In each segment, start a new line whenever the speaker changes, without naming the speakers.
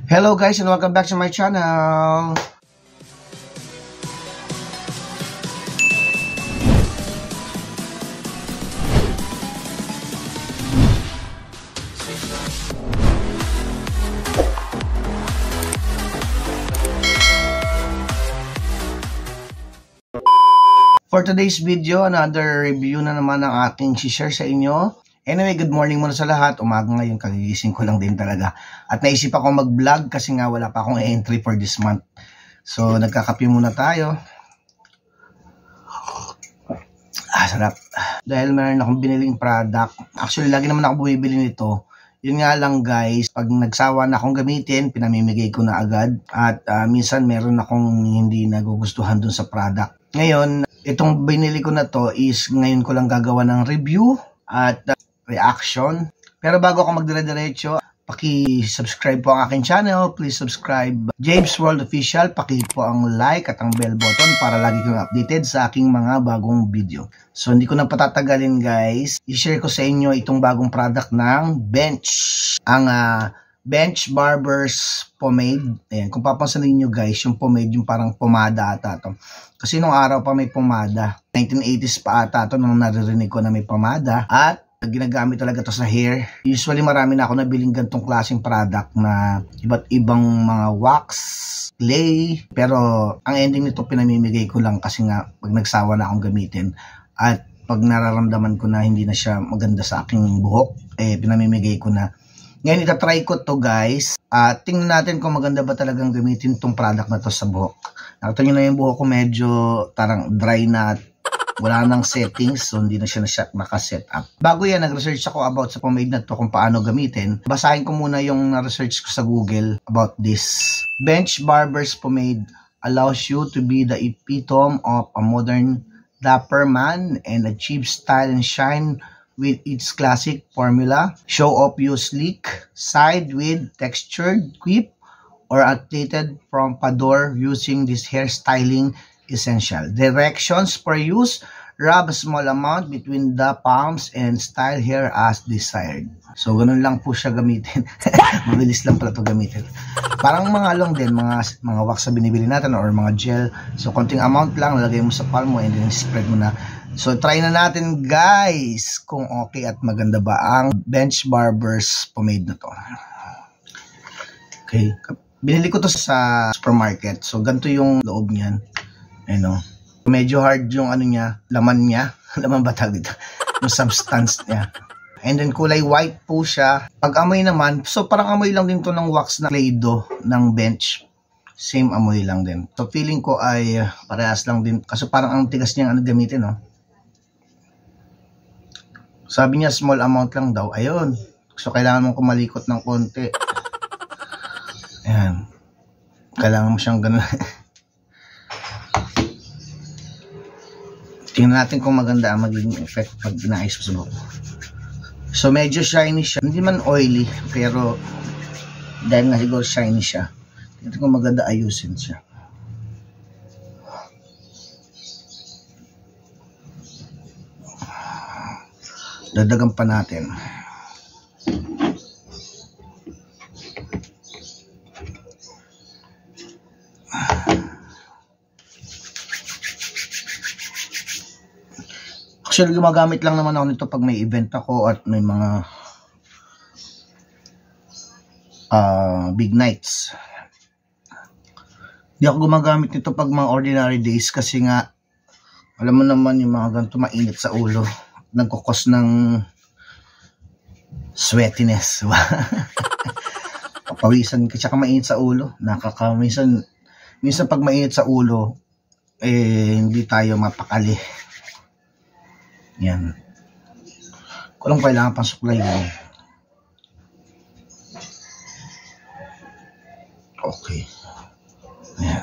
Hello guys and welcome back to my channel. For today's video, another review na naman ang aking share sa inyo. Anyway, good morning muna sa lahat. Umaga ngayon, kagigising ko lang din talaga. At naisip ako mag-vlog kasi nga wala pa akong entry for this month. So, nagkakape muna tayo. Sarap. Dahil meron akong biniling product. Actually, lagi naman ako bumibili nito. Yun nga lang guys, pag nagsawa na akong gamitin, pinamimigay ko na agad. At minsan meron akong hindi nagugustuhan dun sa product. Ngayon, itong binili ko na to is ngayon ko lang gagawa ng review at reaction. Pero bago ako magdire-diretso, paki-subscribe po ang aking channel. Please subscribe James World Official. Paki-hit po ang like at ang bell button para lagi kang updated sa aking mga bagong video. So hindi ko na patatagalin guys. I-share ko sa inyo itong bagong product ng Bench. Ang Bench Barbers Pomade. Ayan, kung papansin niyo guys, yung pomade yung parang pomada ata to. Kasi nung araw pa may pomada. 1980s pa ata to nung naririnig ko na may pomada. At ginagamit talaga to sa hair. Usually marami na ako nabiling gantong klaseng product na iba't ibang mga wax, clay. Pero ang ending nito pinamimigay ko lang kasi nga pag nagsawa na akong gamitin. At pag nararamdaman ko na hindi na siya maganda sa aking buhok, pinamimigay ko na. Ngayon itatry ko to guys. Tingnan natin kung maganda ba talagang gamitin tong product na to sa buhok. Nakita nyo na yung buhok ko medyo tarang dry na at wala nang settings, so hindi na siya naka-set up. Bago yan, nag-research ako about sa pomade na to kung paano gamitin. Basahin ko muna yung na-research ko sa Google about this. Bench Barbers Pomade allows you to be the epitome of a modern dapper man and achieve style and shine with its classic formula. Show off you sleek side with textured quip or updated from Pador using this hairstyling essential. Directions for use: rub a small amount between the palms and style hair as desired. So, ganun lang po siya gamitin. Mabilis lang pala ito gamitin. Parang mga long din, mga wax na binibili natin or mga gel. So, konting amount lang, lalagay mo sa palm mo and then spread mo na. So, try na natin guys kung okay at maganda ba ang Bench Barbers Pomade na to. Okay. Binili ko to sa supermarket. So, ganito yung loob niyan. Ano, medyo hard yung ano niya, laman niya. Laman ba tawag dito? Yung substance niya. And then kulay white po siya. Pag amoy naman, so parang amoy lang din to ng wax na Play-Doh ng Bench. Same amoy lang din. So feeling ko ay parehas lang din. Kasi parang ang tigas niya ano gamitin, no? Sabi niya small amount lang daw. Ayun. So kailangan mong kumalikot ng konti. Ayan. Kailangan mo siyang ganun. Tingnan natin kung maganda ang magiging effect pag inaayos mo sa buhok. So medyo shiny siya. Hindi man oily, pero dahil nga siguro shiny siya. Tingnan kung maganda ayusin siya. Dadagan pa natin. Actually, gumagamit lang naman ako nito pag may event ako at may mga big nights. Hindi ako gumagamit nito pag mga ordinary days kasi nga alam mo naman yung mga ganito mainit sa ulo. Nagkukos ng sweatiness. Papawisan ka tsaka mainit sa ulo. Minsan pag mainit sa ulo, hindi tayo mapakali. Yan. Kung kailangan pang supply yun. Okay. Yan.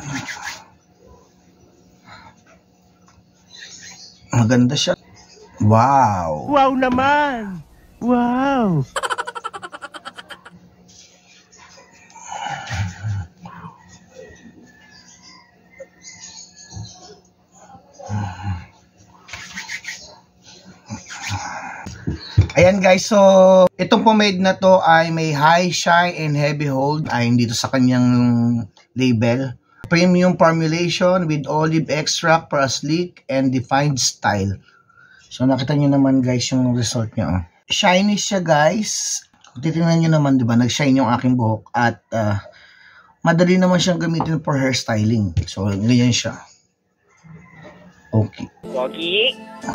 Maganda siya. Wow!
Wow naman! Wow!
Ayan guys, so itong pomade na to ay may high shine and heavy hold. Ay dito sa kanyang label. Premium formulation with olive extract for a sleek and defined style. So nakita nyo naman guys yung result niya. Oh. Shiny siya guys. Kung titingnan nyo naman, di ba, nag-shine yung aking buhok at madali naman siyang gamitin for hairstyling. So ganyan siya. Okay.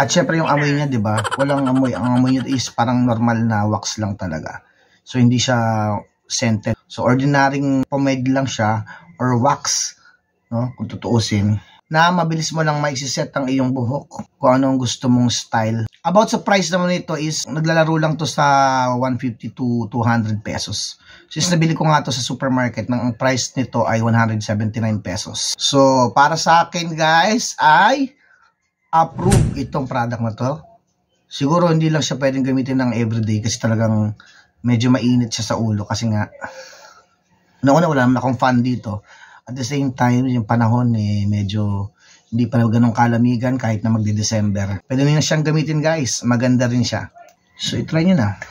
At syempre yung amoy niya, di ba? Walang amoy. Ang amoy niya is parang normal na wax lang talaga. So hindi siya scented. So ordinaryong pomade lang siya or wax, no? Kung tutuusin, na mabilis mo lang maiset ang iyong buhok kung ano ang gusto mong style. About sa price naman nito is naglalaro lang to sa 150 to 200 pesos. Since nabili ko nga to sa supermarket, ang price nito ay 179 pesos. So para sa akin guys ay approve itong product na to. Siguro hindi lang siya pwedeng gamitin ng everyday kasi talagang medyo mainit siya sa ulo kasi nga noon wala naman akong fan dito. At the same time, yung panahon medyo hindi pa na ganong kalamigan kahit na magdi-December. Pwede nyo na siyang gamitin guys. Maganda rin siya. So i-try nyo na.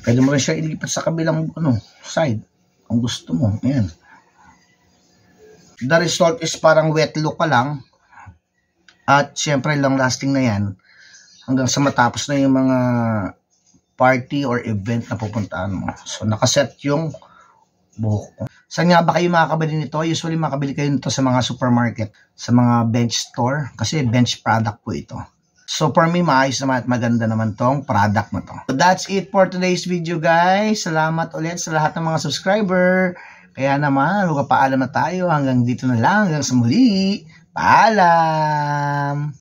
Pwede mo rin siya ilipat sa kabilang side kung gusto mo. Ayan. The result is parang wet look ka lang. At syempre long lasting na yan hanggang sa matapos na yung mga party or event na pupuntaan mo. So nakaset yung buhok ko. Saan nga ba kayo makakabili nito? Usually makabili kayo nito sa mga supermarket, sa mga bench store kasi bench product po ito. So for me, maayos naman at maganda naman tong product na to. So that's it for today's video guys. Salamat ulit sa lahat ng mga subscriber. Kaya naman, magpapaalam na tayo hanggang dito na lang. Hanggang sa muli. Paalam!